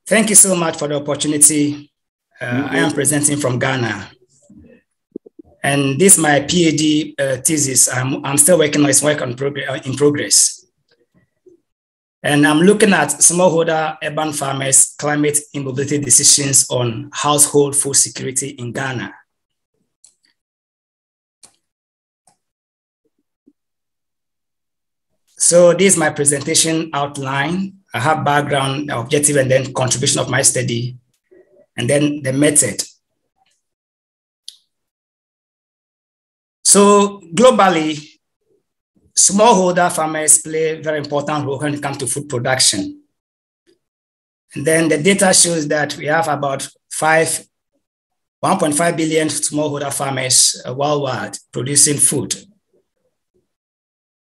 Thank you so much for the opportunity. I am presenting from Ghana. And this is my PhD thesis. I'm still working on its work in progress. And I'm looking at smallholder urban farmers' climate immobility decisions on household food security in Ghana. So this is my presentation outline. I have background, objective, and then contribution of my study, and then the method. So globally, smallholder farmers play a very important role when it comes to food production. And then the data shows that we have about 1.5 billion smallholder farmers worldwide producing food.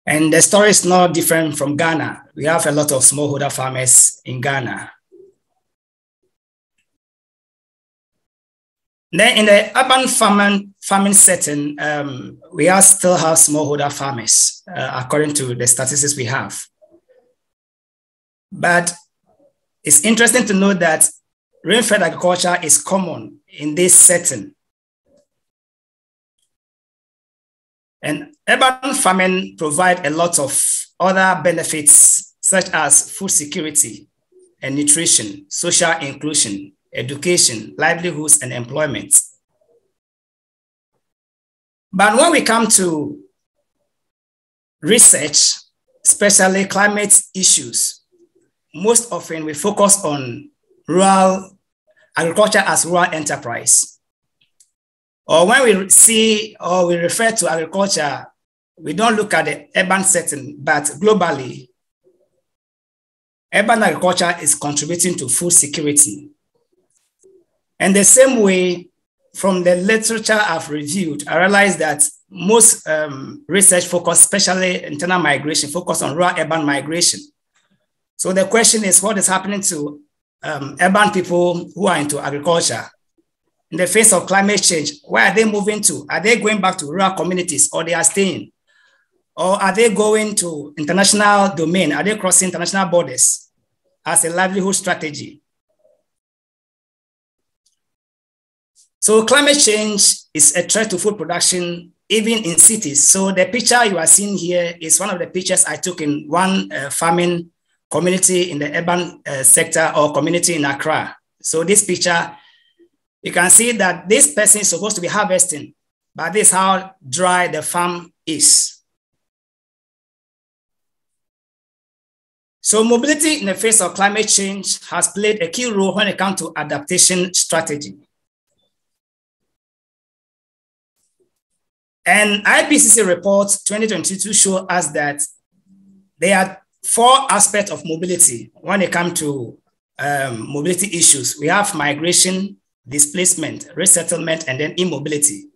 And the story is not different from Ghana. We have a lot of smallholder farmers in Ghana. Then in the urban farming setting, we still have smallholder farmers, according to the statistics we have. But it's interesting to note that rain-fed agriculture is common in this setting. And urban farming provide a lot of other benefits, such as food security and nutrition, social inclusion, education, livelihoods, and employment. But when we come to research, especially climate issues, most often we focus on rural agriculture as rural enterprise. Or when we see or we refer to agriculture, we don't look at the urban setting, but globally, urban agriculture is contributing to food security. And the same way, from the literature I've reviewed, I realized that most research focus, especially internal migration, focus on rural-urban migration. So the question is, what is happening to urban people who are into agriculture? In the face of climate change, where are they moving to? Are they going back to rural communities, or they are staying? Or are they going to international domain? Are they crossing international borders as a livelihood strategy? So climate change is a threat to food production, even in cities. So the picture you are seeing here is one of the pictures I took in one farming community in the urban sector or community in Accra. So this picture, you can see that this person is supposed to be harvesting, but this is how dry the farm is. So mobility in the face of climate change has played a key role when it comes to adaptation strategy. And IPCC report 2022 show us that there are 4 aspects of mobility when it comes to mobility issues. We have migration, displacement, resettlement, and then immobility.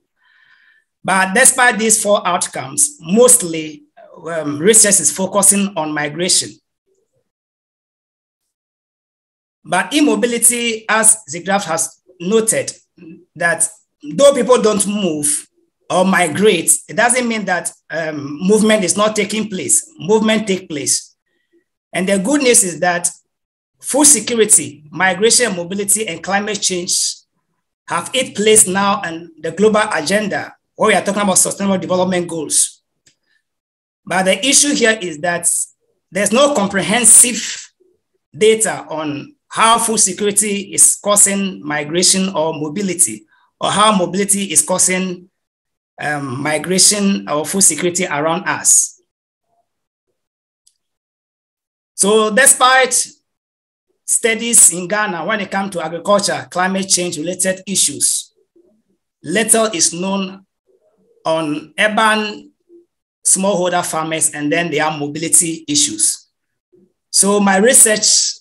But despite these 4 outcomes, mostly research is focusing on migration. But immobility, as the graph has noted, that though people don't move or migrate, it doesn't mean that movement is not taking place. Movement takes place. And the good news is that food security, migration, mobility, and climate change have its place now in the global agenda, where we are talking about sustainable development goals. But the issue here is that there's no comprehensive data on how food security is causing migration or mobility, or how mobility is causing migration or food security around us. So despite studies in Ghana when it comes to agriculture, climate change related issues, little is known on urban smallholder farmers and then their mobility issues. So my research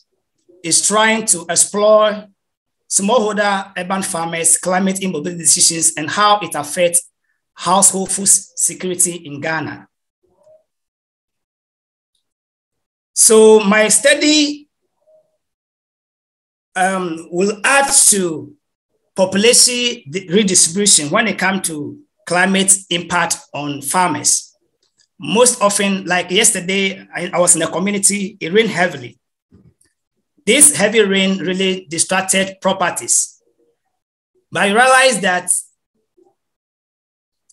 is trying to explore smallholder urban farmers' climate immobility decisions and how it affects household food security in Ghana. So my study will add to population redistribution when it comes to climate impact on farmers. Most often, like yesterday, I was in a community, it rained heavily. this heavy rain really distracted properties. But I realized that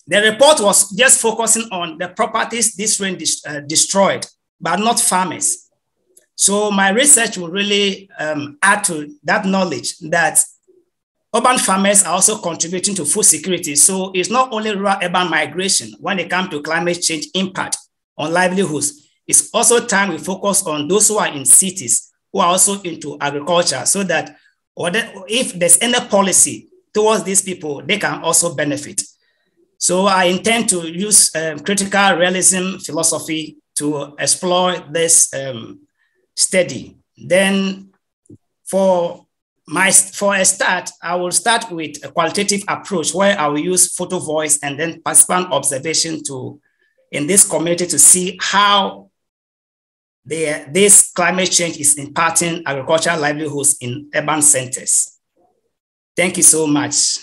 the report was just focusing on the properties this rain destroyed, but not farmers. So my research will really add to that knowledge that urban farmers are also contributing to food security. So it's not only rural-urban migration when it comes to climate change impact on livelihoods. It's also time we focus on those who are in cities, who are also into agriculture, so that if there's any policy towards these people, they can also benefit. So I intend to use critical realism philosophy to explore this study. Then for a start, I will start with a qualitative approach where I will use photo voice and then participant observation in this community to see how this climate change is impacting agricultural livelihoods in urban centers. Thank you so much.